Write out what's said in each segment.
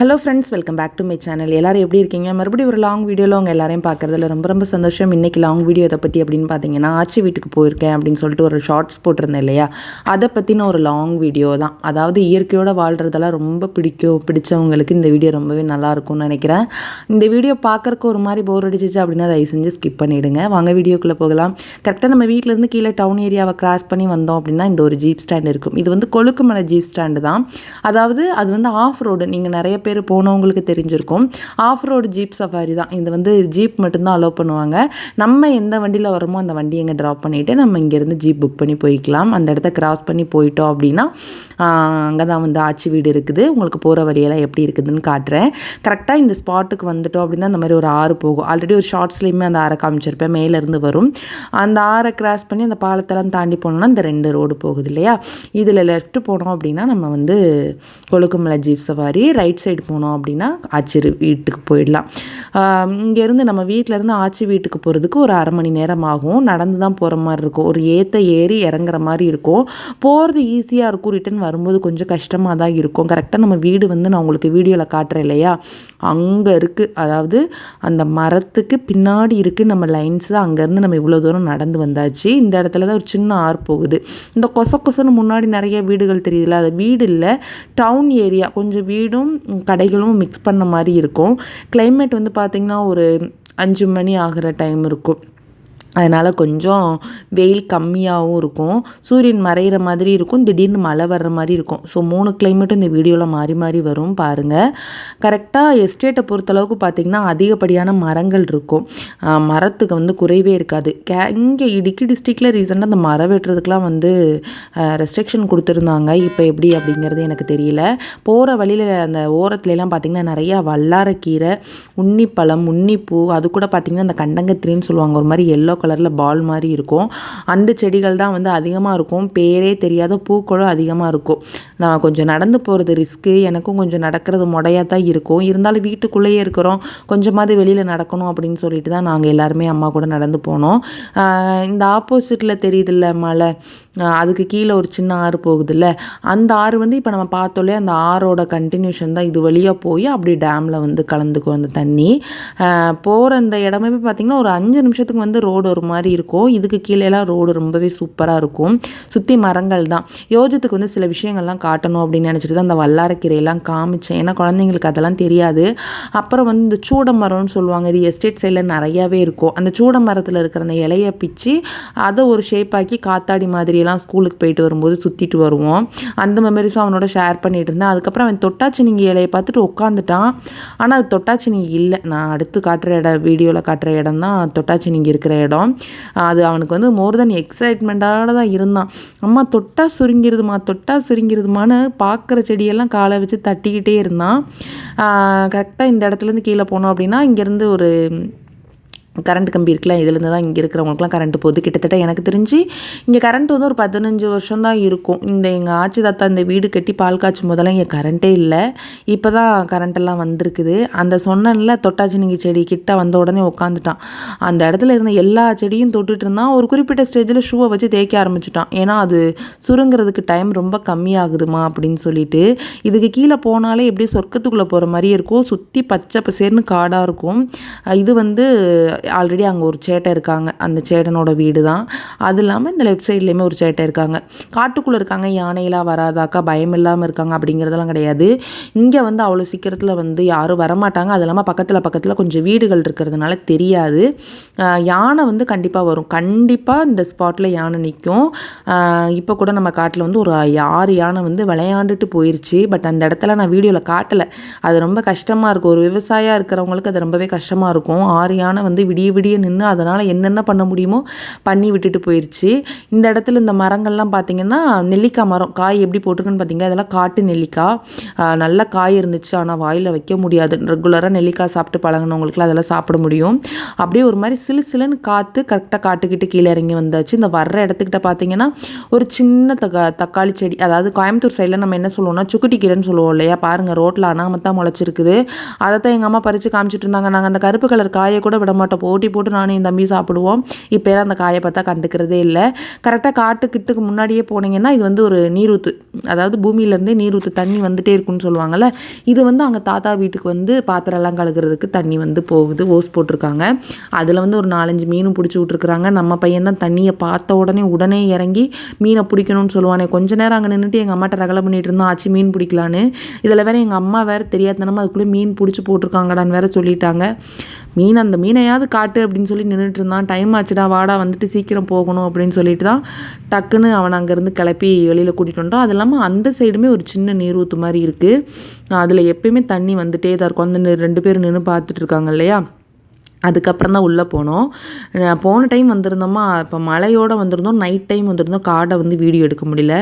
Hello friends, welcome back to my channel. எல்லோரும் எப்படி இருக்கீங்க? மறுபடியும் ஒரு லாங் வீடியோவில் உங்கள் எல்லாரையும் பார்க்குறதுல ரொம்ப சந்தோஷம். இன்றைக்கி லாங் வீடியோ எதை பற்றி அப்படின்னு பார்த்தீங்கன்னா, ஆச்சி வீட்டுக்கு போயிருக்கேன் அப்படின்னு சொல்லிட்டு ஒரு ஷார்ட்ஸ் போட்டிருந்தேன் இல்லையா, அதை பற்றின ஒரு லாங் வீடியோ தான். அதாவது இயற்கையோடு வாழ்கிறதெல்லாம் ரொம்ப பிடிச்சவங்களுக்கு இந்த வீடியோ ரொம்பவே நல்லாயிருக்கும்னு நினைக்கிறேன். இந்த வீடியோ பார்க்குறக்கு ஒரு மாதிரி போர் அடிச்சிச்சு அப்படின்னா தயவு செஞ்சு ஸ்கிப் பண்ணிவிடுங்க. வாங்க வீடியோக்குள்ளே போகலாம். கரெக்டாக நம்ம வீட்டிலேருந்து கீழே டவுன் ஏரியாவை கிராஸ் பண்ணி வந்தோம் அப்படின்னா இந்த ஒரு ஜீப் ஸ்டாண்ட் இருக்கும். இது வந்து கொழுக்குமலை ஜீப் ஸ்டாண்டு தான். அதாவது அது வந்து ஆஃப் ரோடு. நீங்கள் நிறைய பேர் போனவங்களுக்கு தெரிஞ்சிருக்கும். ஆஃப் ரோடு ஜீப் சஃபாரி தான். இது வந்து ஜீப் மட்டும்தான் அலோவ் பண்ணுவாங்க. நம்ம எந்த வண்டியில் வரோமோ அந்த வண்டியை எங்கே ட்ராப் பண்ணிவிட்டு நம்ம இங்கேருந்து ஜீப் புக் பண்ணி போய்க்கலாம். அந்த இடத்த கிராஸ் பண்ணி போயிட்டோம் அப்படின்னா அங்கே தான் வந்து ஆச்சி வீடு இருக்குது. உங்களுக்கு போகிற வழியெல்லாம் எப்படி இருக்குதுன்னு காட்டுறேன். கரெக்டாக இந்த ஸ்பாட்டுக்கு வந்துட்டோம் அப்படின்னா அந்த மாதிரி ஒரு ஆறு போகும். ஆல்ரெடி ஒரு ஷார்ட்ஸ்லேயுமே அந்த ஆறை காமிச்சிருப்பேன். மேலேருந்து வரும். அந்த ஆறை கிராஸ் பண்ணி அந்த பாலத்தெல்லாம் தாண்டி போனோம்னா இந்த 2 ரோடு போகுது இல்லையா, இதில் லெஃப்ட் போனோம் அப்படின்னா நம்ம வந்து கொழுக்குமலை ஜீப் சவாரி, ரைட் சைடு போனோம் அப்படின்னா ஆச்சி வீட்டுக்கு போயிடலாம். இங்கேருந்து நம்ம வீட்டிலேருந்து ஆச்சி வீட்டுக்கு போகிறதுக்கு ஒரு 1/2 மணி நேரம் ஆகும். நடந்து தான் போகிற மாதிரி இருக்கும். ஒரு ஏறி இறங்குற மாதிரி இருக்கும். போகிறது ஈஸியாக இருக்கும். ரிட்டன் வரும்போது கொஞ்சம் கஷ்டமாக தான் இருக்கும். கரெக்டாக நம்ம வீடு வந்து நான் உங்களுக்கு வீடியோவில் காட்டுறேன் இல்லையா, அங்கே இருக்குது. அதாவது அந்த மரத்துக்கு பின்னாடி இருக்குது நம்ம லைன்ஸ். அங்கேருந்து நம்ம இவ்வளோ தூரம் நடந்து வந்தாச்சு. இந்த இடத்துல தான் ஒரு சின்ன ஆறு போகுது. இந்த கொசன்னு முன்னாடி நிறைய வீடுகள் தெரியுதுல்ல, அது வீடு இல்லை, டவுன் ஏரியா. கொஞ்சம் வீடும் கடைகளும் மிக்ஸ் பண்ண மாதிரி இருக்கும். கிளைமேட் வந்து பார்த்திங்கன்னா ஒரு 5 மணி ஆகிற டைம் இருக்கும். அதனால் கொஞ்சம் வெயில் கம்மியாகவும் இருக்கும். சூரியன் மறைகிற மாதிரி இருக்கும். திடீர்னு மழை வர்ற மாதிரி இருக்கும். ஸோ 3 கிளைமேட்டும் இந்த வீடியோவில் மாறி வரும் பாருங்கள். கரெக்டாக எஸ்டேட்டை பொறுத்தளவுக்கு பார்த்திங்கன்னா அதிகப்படியான மரங்கள் இருக்கும். மரத்துக்கு வந்து குறைவே இருக்காது. இங்கே இடுக்கி டிஸ்ட்ரிக்டில் ரீசெண்டாக அந்த மரம் வெட்டுறதுக்கெலாம் வந்து ரெஸ்ட்ரிக்ஷன் கொடுத்துருந்தாங்க. இப்போ எப்படி அப்படிங்கிறது எனக்கு தெரியல. போகிற வழியில் அந்த ஓரத்துலலாம் பார்த்திங்கன்னா நிறையா வல்லாரக்கீரை, உன்னிப்பழம், உன்னிப்பூ, அது கூட பார்த்திங்கன்னா அந்த கண்டங்கத்திரின்னு சொல்லுவாங்க. ஒரு மாதிரி எல்லோ கலரில் பால் மாதிரி இருக்கும். அந்த செடிகள் தான் வந்து அதிகமாக இருக்கும். பேரே தெரியாத பூக்களும் அதிகமாக இருக்கும். நான் கொஞ்சம் நடந்து போகிறது ரிஸ்க்கு. எனக்கும் கொஞ்சம் நடக்கிறது முடையாக தான் இருக்கும். இருந்தாலும் வீட்டுக்குள்ளேயே இருக்கிறோம், கொஞ்சமாவது வெளியில் நடக்கணும் அப்படின்னு சொல்லிட்டு தான் நாங்கள் எல்லாருமே அம்மா கூட நடந்து போனோம். இந்த ஆப்போசிட்டில் தெரியுதில்ல மலை, அதுக்கு கீழே ஒரு சின்ன ஆறு போகுதுல்ல, அந்த ஆறு வந்து இப்போ நம்ம பார்த்தோலே அந்த ஆறோட கண்டினியூஷன் தான். இது வழியாக போய் அப்படி டேமில் வந்து கலந்துக்கும் அந்த தண்ணி. போகிற அந்த இடமே பார்த்திங்கன்னா ஒரு 5 நிமிஷத்துக்கு வந்து ரோடு ஒரு மாதிரி இருக்கும். இதுக்கு கீழேலாம் ரோடு ரொம்பவே சூப்பராக இருக்கும். சுற்றி மரங்கள் தான். யோஜத்துக்கு வந்து சில விஷயங்கள்லாம் காட்டணும் அப்படின்னு நினச்சிட்டு தான் அந்த வல்லாரக்கீரையெல்லாம் காமிச்சேன். ஏன்னா குழந்தைங்களுக்கு அதெல்லாம் தெரியாது. அப்புறம் வந்து இந்த சூட மரம்னு சொல்லுவாங்க. இது எஸ்டேட் சைடில் நிறையாவே இருக்கும். அந்த சூட மரத்தில் இருக்கிற அந்த இலையை பிச்சு அதை ஒரு ஷேப் ஆக்கி காத்தாடி மாதிரியெல்லாம் ஸ்கூலுக்கு போயிட்டு வரும்போது சுற்றிட்டு வருவோம். அந்த மெமரிஸும் அவனோட ஷேர் பண்ணிட்டு இருந்தேன். அதுக்கப்புறம் அவன் தொட்டாச்சினிங்கி இலையை பார்த்துட்டு உட்காந்துட்டான். ஆனால் அது தொட்டாச்சினிங்கி இல்லை. நான் அடுத்து காட்டுற வீடியோவில் காட்டுற இடம் தான் தொட்டாச்சினிங்கி இருக்கிற இடம். அது அவனுக்கு வந்து மோர் தென் எக்ஸைட்மெண்ட்டாக தான் இருந்தான். அம்மா தொட்டா சுருங்கிருதுமான்னு பார்க்குற செடியெல்லாம் காலை வச்சு தட்டிக்கிட்டே இருந்தான். கரெக்டாக இந்த இடத்துலேருந்து கீழே போனோம் அப்படின்னா இங்கேருந்து ஒரு கரண்ட் கம்பி இருக்குல்ல, இதுலேருந்து தான் இங்கே இருக்கிறவங்களுக்குலாம் கரண்ட் போகுது. கிட்டத்தட்ட எனக்கு தெரிஞ்சு இங்கே கரண்ட் வந்து ஒரு 15 வருஷம் தான் இருக்கும். இந்த எங்கள் ஆச்சி தாத்தா இந்த வீடு கட்டி பால் காய்ச்சும் போதெல்லாம் இங்கே கரண்ட்டே இல்லை. இப்போ தான் கரண்ட்டெல்லாம் வந்திருக்குது. அந்த சொன்னல தொட்டாச்சினிங்கி செடி கிட்ட வந்த உடனே உட்காந்துட்டான். அந்த இடத்துல இருந்த எல்லா செடியும் தொட்டுட்டு இருந்தான். ஒரு குறிப்பிட்ட ஸ்டேஜில் ஷூவை வச்சு தேய்க்க ஆரம்பிச்சிட்டான். ஏன்னா அது சுருங்கிறதுக்கு டைம் ரொம்ப கம்மியாகுதுமா அப்படின்னு சொல்லிட்டு. இதுக்கு கீழே போனாலே எப்படி சொர்க்கத்துக்குள்ளே போகிற மாதிரியே இருக்கும். சுற்றி பச்சை பசேர்னு காடாக இருக்கும். இது வந்து ஆல்ரெடி அங்கே ஒரு சேட்டை இருக்காங்க. அந்த சேட்டனோட வீடு தான். அது இல்லாமல் இந்த லெஃப்ட் சைட்லேயுமே ஒரு சேட்டை இருக்காங்க. காட்டுக்குள்ளே இருக்காங்க. யானையெல்லாம் வராதாக்கா, பயம் இல்லாமல் இருக்காங்க அப்படிங்கிறதெல்லாம் கிடையாது. இங்கே வந்து அவ்வளோ சீக்கிரத்தில் வந்து யாரும் வரமாட்டாங்க. அது இல்லாமல் பக்கத்தில் கொஞ்சம் வீடுகள் இருக்கிறதுனால தெரியாது. யானை வந்து கண்டிப்பாக வரும். கண்டிப்பாக இந்த ஸ்பாட்டில் யானை நிற்கும். இப்போ கூட நம்ம காட்டில் வந்து ஒரு 6 யானை வந்து விளையாண்டுட்டு போயிடுச்சு. பட் அந்த இடத்துல நான் வீடியோவில் காட்டலை. அது ரொம்ப கஷ்டமாக இருக்கும். ஒரு விவசாயியாக இருக்கிறவங்களுக்கு அது ரொம்பவே கஷ்டமாக இருக்கும். 6 யானை வந்து விடிய நின்று அதனால் என்னென்ன பண்ண முடியுமோ பண்ணி விட்டுட்டு போயிடுச்சு. இந்த இடத்துல இந்த மரங்கள்லாம் பார்த்திங்கன்னா நெல்லிக்காய் மரம். காய் எப்படி போட்டிருக்குன்னு பார்த்தீங்கன்னா இதெல்லாம் காட்டு நெல்லிக்காய். நல்ல காய் இருந்துச்சு. ஆனால் வாயில் வைக்க முடியாது. ரெகுலராக நெல்லிக்காய் சாப்பிட்டு பழகினவங்களுக்குலாம் அதெல்லாம் சாப்பிட முடியும். அப்படியே ஒரு மாதிரி சிலுன்னு காற்று கரெக்டாக காட்டுக்கிட்டு கீழே இறங்கி வந்தாச்சு. இந்த வர்ற இடத்துக்கிட்ட பார்த்திங்கன்னா ஒரு சின்ன தக்காளி செடி. அதாவது கோயம்புத்தூர் சைடில் நம்ம என்ன சொல்லுவோம்னா சுக்குட்டி கீரைன்னு சொல்லுவோம் இல்லையா, பாருங்கள் ரோட்டில் அனாமத்தான் முளைச்சிருக்குது. அதை தான் எங்கள் அம்மா பறித்து காமிச்சிட்டு இருந்தாங்க. நாங்கள் அந்த கருப்பு கலர் காயை கூட விட மாட்டோம். அதில் போட்டி போட்டு நானும் என் தம்பி சாப்பிடுவோம். இப்போ அந்த காயை பார்த்தா கண்டுக்கிறதே இல்லை. கரெக்டாக காட்டுக்கிட்டுக்கு முன்னாடியே போனீங்கன்னா இது வந்து ஒரு நீரூற்று, அதாவது பூமியிலேருந்தே நீரூற்று தண்ணி வந்துகிட்டே இருக்குன்னு சொல்லுவாங்கள்ல. இது வந்து அங்கே தாத்தா வீட்டுக்கு வந்து பாத்திரம்லாம் கழுகுறதுக்கு தண்ணி வந்து போகுது, ஓஸ் போட்டிருக்காங்க. அதில் வந்து ஒரு 4-5 மீனும் பிடிச்சி விட்ருக்குறாங்க. நம்ம பையன் தான் தண்ணியை பார்த்த உடனே இறங்கி மீனை பிடிக்கணும்னு சொல்லுவானே. கொஞ்ச நேரம் அங்கே நின்றுட்டு எங்கள் அம்மாட்ட ரகலை பண்ணிட்டு இருந்தோம், ஆச்சு மீன் பிடிக்கலான்னு. இதில் வேறு எங்கள் அம்மா வேறு தெரியாதனமா அதுக்குள்ளே மீன் பிடிச்சி போட்டிருக்காங்கடான்னு வேறு சொல்லிட்டாங்க. அந்த மீனையாவது காட்டு அப்படின்னு சொல்லி நின்றுட்டு இருந்தான். டைம் ஆச்சுடா வாடா, வந்துட்டு சீக்கிரம் போகணும் அப்படின்னு சொல்லிட்டு தான் டக்குன்னு அவனை அங்கேருந்து கிளப்பி வெளியில் கூட்டிகிட்டு வந்தோம். அது இல்லாமல் அந்த சைடுமே ஒரு சின்ன நீரூற்று மாதிரி இருக்குது. அதில் எப்பயுமே தண்ணி வந்துட்டே தான் இருக்கும். அந்த 2 பேர் நின்று பார்த்துட்டு இருக்காங்க இல்லையா. அதுக்கப்புறம் தான் உள்ளே போனோம். போன டைம் வந்திருந்தோமா, இப்போ மழையோடு வந்திருந்தோம், நைட் டைம் வந்திருந்தோம். காடை வந்து வீடியோ எடுக்க முடியல.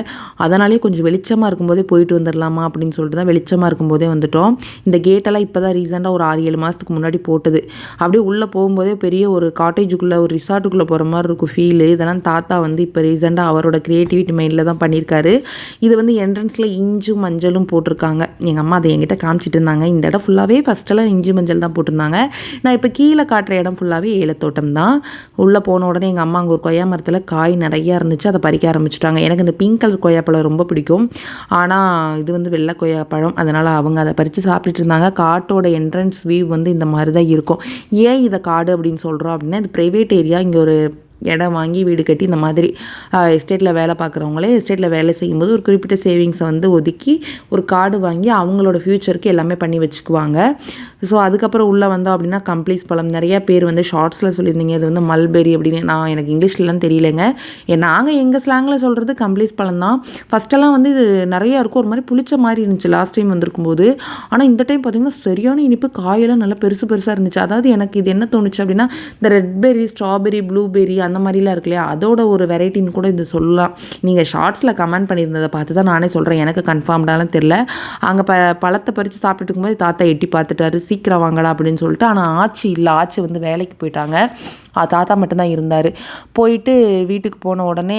அதனாலேயே கொஞ்சம் வெளிச்சமாக இருக்கும்போதே போயிட்டு வந்துடலாமா அப்படின்னு சொல்லிட்டு தான் வெளிச்சமாக இருக்கும்போதே வந்துட்டோம். இந்த கேட்டெல்லாம் இப்போ தான் ரீசெண்டாக ஒரு 6-7 மாதத்துக்கு முன்னாடி போட்டது. அப்படியே உள்ளே போகும்போதே பெரிய ஒரு காட்டேஜுக்குள்ளே, ஒரு ரிசார்ட்டுக்குள்ளே போகிற மாதிரி இருக்கும் ஃபீலு. இதெல்லாம் தாத்தா வந்து இப்போ ரீசெண்டாக அவரோட க்ரியேட்டிவிட்டி மைண்டில் தான் பண்ணியிருக்காரு. இது வந்து என்ட்ரன்ஸில் இஞ்சும் மஞ்சளும் போட்டிருக்காங்க. எங்கள் அம்மா அதை என்கிட்ட காமிச்சிட்டு இருந்தாங்க. இந்த இடம் ஃபுல்லாகவே ஃபஸ்ட்டெல்லாம் இஞ்சி மஞ்சள் தான் போட்டிருந்தாங்க. நான் இப்போ கீழே காட்டுற இடம் ஃபுல்லாகவே ஏலத்தோட்டம் தான். உள்ளே போன உடனே எங்கள் அம்மா அங்கே ஒரு கொய்யா மரத்தில் காய் நிறையா இருந்துச்சு, அதை பறிக்க ஆரம்பிச்சிட்டாங்க. எனக்கு இந்த பிங்க் கலர் கொய்யாப்பழம் ரொம்ப பிடிக்கும். ஆனால் இது வந்து வெள்ளை கொய்யாப்பழம், அதனால் அவங்க அதை பறித்து சாப்பிட்டுட்டு இருந்தாங்க. காட்டோட என்ட்ரன்ஸ் வியூ வந்து இந்த மாதிரி தான் இருக்கும். ஏன் இதை காடு அப்படின்னு சொல்கிறோம் அப்படின்னா, இது ப்ரைவேட் ஏரியா. இங்கே ஒரு இடம் வாங்கி வீடு கட்டி இந்த மாதிரி எஸ்டேட்டில் வேலை பார்க்குறவங்களே எஸ்டேட்டில் வேலை செய்யும்போது ஒரு குறிப்பிட்ட சேவிங்ஸை வந்து ஒதுக்கி ஒரு கார்டு வாங்கி அவங்களோட ஃப்யூச்சருக்கு எல்லாமே பண்ணி வச்சுக்குவாங்க. ஸோ அதுக்கப்புறம் உள்ளே வந்தோம் அப்படின்னா கம்ப்ளீஸ் பழம். நிறையா பேர் வந்து ஷார்ட்ஸில் சொல்லியிருந்தீங்க இது வந்து மல்பெரி அப்படின்னு. எனக்கு இங்கிலீஷ்லலாம் தெரியலைங்க. நாங்கள் எங்கள் ஸ்லாங்கில் சொல்கிறது கம்ப்ளீஸ் பழம் தான். ஃபஸ்ட்டெல்லாம் வந்து இது நிறையா இருக்கும், ஒரு மாதிரி புளிச்ச மாதிரி இருந்துச்சு லாஸ்ட் டைம் வந்திருக்கும்போது. ஆனால் இந்த டைம் பார்த்திங்கன்னா சரியான இனிப்பு, காயெல்லாம் நல்லா பெருசாக இருந்துச்சு. அதாவது எனக்கு இது என்ன தோணுச்சு அப்படின்னா, இந்த ரெட்பெரி, ஸ்ட்ராபெரி, ப்ளூபெரி அந்த மாதிரிலாம் இருக்கு இல்லையா, அதோட ஒரு வெரைட்டின்னு கூட இது சொல்லலாம். நீங்கள் ஷார்ட்ஸில் கமெண்ட் பண்ணியிருந்ததை பார்த்து தான் நானே சொல்கிறேன், எனக்கு கன்ஃபார்ம்டாலாம் தெரில. அங்கே பழத்தை பறித்து சாப்பிட்டுட்டு இருக்கும்போது தாத்தா எட்டி பார்த்துட்டாரு, சீக்கிரம் வாங்கடா அப்படின்னு சொல்லிட்டு. ஆனால் ஆச்சி வந்து வேலைக்கு போயிட்டாங்க. தாத்தா மட்டும்தான் இருந்தார். போயிட்டு வீட்டுக்கு போன உடனே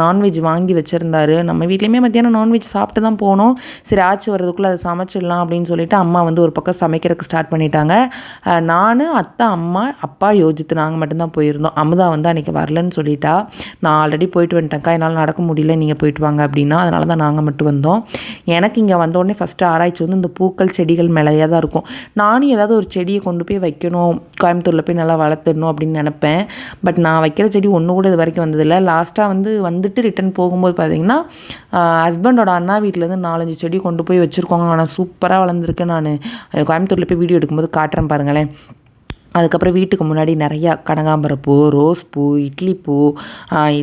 நான்வெஜ் வாங்கி வச்சுருந்தாரு. நம்ம வீட்லேயுமே மத்தியானம் நான்வெஜ் சாப்பிட்டு தான் போனோம். சரி ஆச்சி வர்றதுக்குள்ளே அதை சமைச்சிடலாம் அப்படின்னு சொல்லிட்டு அம்மா வந்து ஒரு பக்கம் சமைக்கிறதுக்கு ஸ்டார்ட் பண்ணிட்டாங்க. நான், அத்தை, அம்மா, அப்பா, யோஜித்து நாங்கள் மட்டும்தான் போயிருந்தோம். அமுதா வந்து அன்றைக்கி வரலன்னு சொல்லிட்டா. நான் ஆல்ரெடி போயிட்டு வந்துட்டேன்க்கா, என்னால் நடக்க முடியல, நீங்கள் போயிட்டு வாங்க அப்படின்னா. அதனால தான் நாங்கள் மட்டும் வந்தோம். எனக்கு இங்கே வந்தோடனே ஃபஸ்ட்டு ஆராய்ச்சி வந்து இந்த பூக்கள் செடிகள் மேலேயே தான் இருக்கும். நானும் ஏதாவது ஒரு செடியை கொண்டு போய் வைக்கணும், கோயம்புத்தூரில் போய் நல்லா வளர்த்துடணும் அப்படின்னு நினப்பேன். பட் நான் வைக்கிற செடி ஒன்று கூட இது வரைக்கும் வந்ததில்லை. லாஸ்ட்டாக வந்துட்டு ரிட்டன் போகும்போது பார்த்திங்கன்னா ஹஸ்பண்டோட அண்ணா வீட்டிலேருந்து 4-5 செடி கொண்டு போய் வச்சுருக்கோங்க. ஆனால் சூப்பராக வளர்ந்துருக்கு. நான் கோயம்புத்தூரில் போய் வீடியோ எடுக்கும்போது காட்டுறேன் பாருங்களேன். அதுக்கப்புறம் வீட்டுக்கு முன்னாடி நிறையா கனகாம்பரப்பூ, ரோஸ் பூ, இட்லி பூ,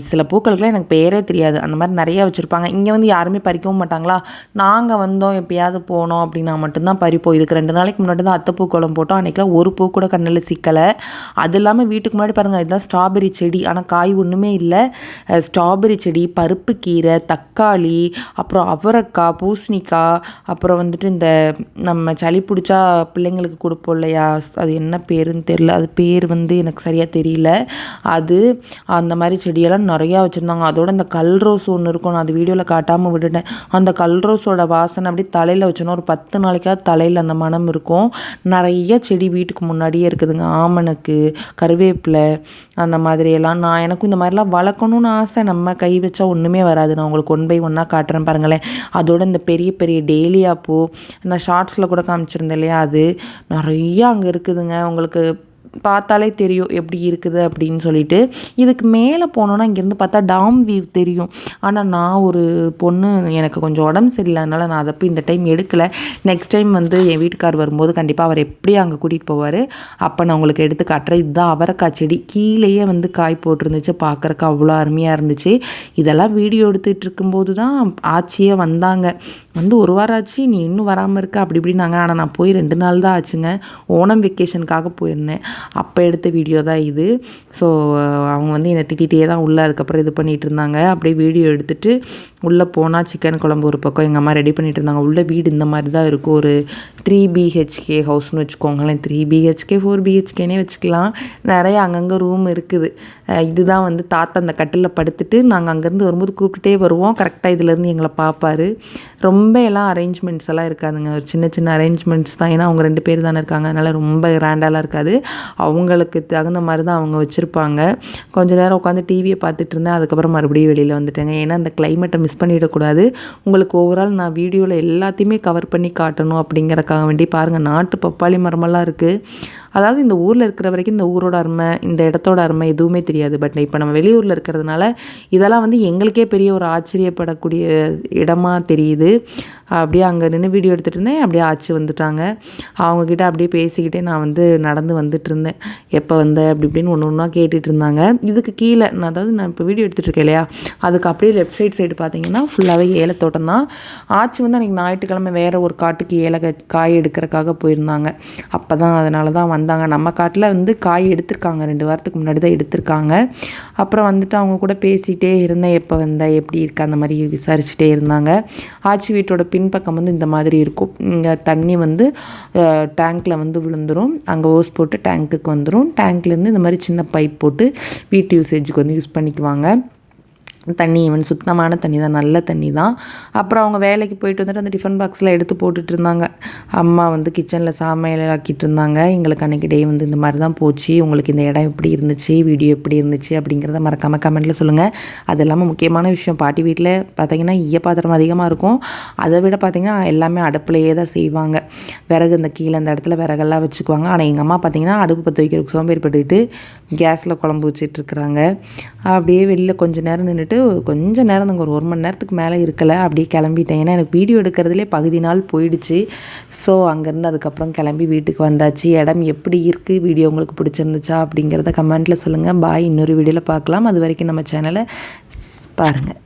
சில பூக்களுக்குலாம் எனக்கு பேரே தெரியாது, அந்த மாதிரி நிறையா வச்சுருப்பாங்க. இங்கே வந்து யாருமே பறிக்கவும் மாட்டாங்களா. நாங்கள் வந்தோம் எப்பயாவது போனோம் அப்படின்னா மட்டும்தான் பறிப்போம். இதுக்கு 2 நாளைக்கு முன்னாடி தான் அத்தை பூக்கோளம் போட்டோம். அன்றைக்கெலாம் ஒரு பூ கூட கண்ணில் சிக்கலை. அது இல்லாமல் வீட்டுக்கு முன்னாடி பாருங்கள், இதுதான் ஸ்ட்ராபெரி செடி. ஆனால் காய் ஒன்றுமே இல்லை. ஸ்ட்ராபெரி செடி, பருப்பு கீரை, தக்காளி, அப்புறம் அவரைக்காய், பூசணிக்காய், அப்புறம் வந்துட்டு இந்த நம்ம சளி பிடிச்சா பிள்ளைங்களுக்கு கொடுப்போம் இல்லையா, அது என்ன பேருன்னு தெரியல, அது பேர் வந்து எனக்கு சரியாக தெரியல. அது அந்த மாதிரி செடியெல்லாம் நிறையா வச்சுருந்தாங்க. அதோட இந்த கல்ரோஸ் ஒன்று இருக்கும், நான் அது வீடியோவில் காட்டாமல் விட்டுட்டேன். அந்த கல்ரோஸோட வாசனை அப்படி தலையில் வச்சோன்னா ஒரு 10 நாளைக்காவது தலையில் அந்த மனம் இருக்கும். நிறைய செடி வீட்டுக்கு முன்னாடியே இருக்குதுங்க. ஆமணக்கு, கருவேப்பிலை, அந்த மாதிரியெல்லாம். எனக்கும் இந்த மாதிரிலாம் வளர்க்கணுன்னு ஆசை. நம்ம கை வச்சா ஒன்றுமே வராது. நான் உங்களுக்கு 1 by 1 காட்டுறேன் பாருங்களேன். அதோட இந்த பெரிய பெரிய டேலியா பூ, நான் ஷார்ட்ஸில் கூட காமிச்சிருந்தேன் இல்லையா, அது நிறையா அங்கே இருக்குதுங்க. உங்களுக்கு பார்த்தாலே தெரியும் எப்படி இருக்குது அப்படின்னு சொல்லிட்டு. இதுக்கு மேலே போனோன்னா இங்கேருந்து பார்த்தா டாம் வியூ தெரியும். ஆனால் நான் ஒரு பொண்ணு, எனக்கு கொஞ்சம் உடம்பு சரியில்லை, அதனால் நான் அதை போய் இந்த டைம் எடுக்கலை. நெக்ஸ்ட் டைம் வந்து என் வீட்டுக்கார் வரும்போது கண்டிப்பாக அவர் எப்படி அங்கே கூட்டிகிட்டு போவார், அப்போ நான் உங்களுக்கு எடுத்து காட்டுறேன். இதுதான் அவரைக்காய் செடி. கீழேயே வந்து காய் போட்டிருந்துச்சு, பார்க்குறக்கு அவ்வளோ அருமையாக இருந்துச்சு. இதெல்லாம் வீடியோ எடுத்துகிட்டு இருக்கும்போது தான் ஆச்சியே வந்தாங்க. வந்து 1 வாரம் ஆச்சு, நீ இன்னும் வராமல் இருக்க அப்படி இப்படின்னாங்க. ஆனால் நான் போய் 2 நாள் தான் ஆச்சுங்க. ஓணம் வெக்கேஷனுக்காக போயிருந்தேன். அப்போ எடுத்த வீடியோ தான் இது. ஸோ அவங்க வந்து என்னை திட்டிகிட்டே தான் உள்ளே அதுக்கப்புறம் இது பண்ணிகிட்டு இருந்தாங்க. அப்படியே வீடியோ எடுத்துகிட்டு உள்ளே போனால் சிக்கன் குழம்பு ஒரு பக்கம் எங்கள் அம்மா ரெடி பண்ணிகிட்டு இருந்தாங்க. உள்ள வீடு இந்த மாதிரி தான் இருக்கும். ஒரு 3 BHK ஹவுஸ்னு வச்சுக்கோங்களேன். 3 BHK 4 BHKனே வச்சுக்கலாம். நிறைய அங்கங்கே ரூம் இருக்குது. இதுதான் வந்து தாத்தா அந்த கட்டிலில் படுத்துட்டு நாங்கள் அங்கேருந்து வரும்போது கூப்பிட்டுட்டே வருவோம். கரெக்டாக இதுலேருந்து எங்களை பார்ப்பார். ரொம்ப எல்லாம் அரேஞ்ச்மெண்ட்ஸ் எல்லாம் இருக்காதுங்க. ஒரு சின்ன சின்ன அரேஞ்ச்மெண்ட்ஸ் தான். ஏன்னா அவங்க 2 பேர் தானே இருக்காங்க, அதனால் ரொம்ப கிராண்டாலாம் இருக்காது. அவங்களுக்கு தகுந்த மாதிரி தான் அவங்க வச்சுருப்பாங்க. கொஞ்ச நேரம் உட்காந்து டிவியை பார்த்துட்டு இருந்தேன். அதுக்கப்புறம் மறுபடியும் வெளியில் வந்துட்டேங்க. ஏன்னா அந்த கிளைமேட்டை மிஸ் பண்ணிடக்கூடாது. உங்களுக்கு ஓவரால் நான் வீடியோவில் எல்லாத்தையுமே கவர் பண்ணி காட்டணும் அப்படிங்கிறக்காக வேண்டி பாருங்கள், நாட்டு பப்பாளி மரமெல்லாம் இருக்குது. அதாவது இந்த ஊரில் இருக்கிற வரைக்கும் இந்த ஊரோட அருமை, இந்த இடத்தோட அருமை எதுவுமே தெரியாது. பட் இப்போ நம்ம வெளியூரில் இருக்கிறதுனால இதெல்லாம் வந்து எங்களுக்கே பெரிய ஒரு ஆச்சரியப்படக்கூடிய இடமா தெரியுது. அப்படியே அங்கே நின்று வீடியோ எடுத்துகிட்டு இருந்தேன். அப்படியே ஆச்சு வந்துட்டாங்க. அவங்கக்கிட்ட அப்படியே பேசிக்கிட்டே நான் வந்து நடந்து வந்துட்டு இருந்தேன். எப்போ வந்த அப்படி இப்படின்னு ஒன்று ஒன்றா கேட்டுட்டு இருந்தாங்க. இதுக்கு கீழே நான் இப்போ வீடியோ எடுத்துகிட்டு இருக்கேன் இல்லையா, அதுக்கு அப்படியே லெஃப்ட் சைடு பார்த்தீங்கன்னா ஃபுல்லாகவே ஏலத்தோட்டம் தான். ஆச்சு வந்து அன்றைக்கி ஞாயிற்றுக்கிழமை வேறு ஒரு காட்டுக்கு காய் எடுக்கிறதுக்காக போயிருந்தாங்க. அப்போ தான் அதனால தான் வந்தாங்க. நம்ம காட்டில் வந்து காய் எடுத்திருக்காங்க, 2 வாரத்துக்கு முன்னாடி தான் எடுத்திருக்காங்க. அப்புறம் வந்துட்டு அவங்க கூட பேசிகிட்டே இருந்தேன். எப்போ வந்த, எப்படி இருக்கா, அந்த மாதிரி விசாரிச்சுட்டே இருந்தாங்க. ஆச்சி வீட்டோட பின்பக்கம் வந்து இந்த மாதிரி இருக்கும். இங்கே தண்ணி வந்து டேங்க்கில் வந்து விழுந்துடும். அங்கே ஓஸ் போட்டு டேங்க்குக்கு வந்துடும். டேங்க்லேருந்து இந்த மாதிரி சின்ன பைப் போட்டு வீட்டு யூசேஜுக்கு வந்து யூஸ் பண்ணிக்குவாங்க. தண்ணி ஈவன் சுத்தமான தண்ணி தான், நல்ல தண்ணி தான். அப்புறம் அவங்க வேலைக்கு போயிட்டு வந்துட்டு அந்த டிஃபன் பாக்ஸில் எடுத்து போட்டுட்டு இருந்தாங்க. அம்மா வந்து கிச்சனில் சமையல் ஆக்கிட்டு இருந்தாங்க. எங்களுக்கு அன்றைக்கி டே வந்து இந்த மாதிரி தான் போச்சு. உங்களுக்கு இந்த இடம் எப்படி இருந்துச்சு, வீடியோ எப்படி இருந்துச்சு அப்படிங்கிறத மறக்காமல் கமெண்ட்டில் சொல்லுங்கள். அது இல்லாமல் முக்கியமான விஷயம், பாட்டி வீட்டில் பார்த்திங்கன்னா ஈயப்பாத்திரம் அதிகமாக இருக்கும். அதை விட பார்த்திங்கன்னா எல்லாமே அடுப்புலையே தான் செய்வாங்க. விறகு இந்த கீழே இந்த இடத்துல விறகெல்லாம் வச்சுக்குவாங்க. ஆனால் எங்கள் அம்மா பார்த்திங்கன்னா அடுப்பு பற்ற வைக்கிறதுக்கு சோம்பேறிப்பட்டுக்கிட்டு கேஸில் குழம்பு வச்சிட்ருக்குறாங்க. அப்படியே வெளியில் கொஞ்சம் நேரம் நின்றுட்டு கொஞ்சம் நேரம் தாங்க, ஒரு மணி நேரத்துக்கு மேலே இருக்கலை, அப்படியே கிளம்பிட்டேன். ஏன்னா எனக்கு வீடியோ எடுக்கிறதுலே பகுதி நாள் போயிடுச்சு. ஸோ அங்கேருந்து அதுக்கப்புறம் கிளம்பி வீட்டுக்கு வந்தாச்சு. இடம் எப்படி இருக்குது, வீடியோ உங்களுக்கு பிடிச்சிருந்துச்சா அப்படிங்கிறத கமெண்ட்டில் சொல்லுங்கள். பாய், இன்னொரு வீடியோவில் பார்க்கலாம். அது வரைக்கும் நம்ம சேனலை பாருங்கள்.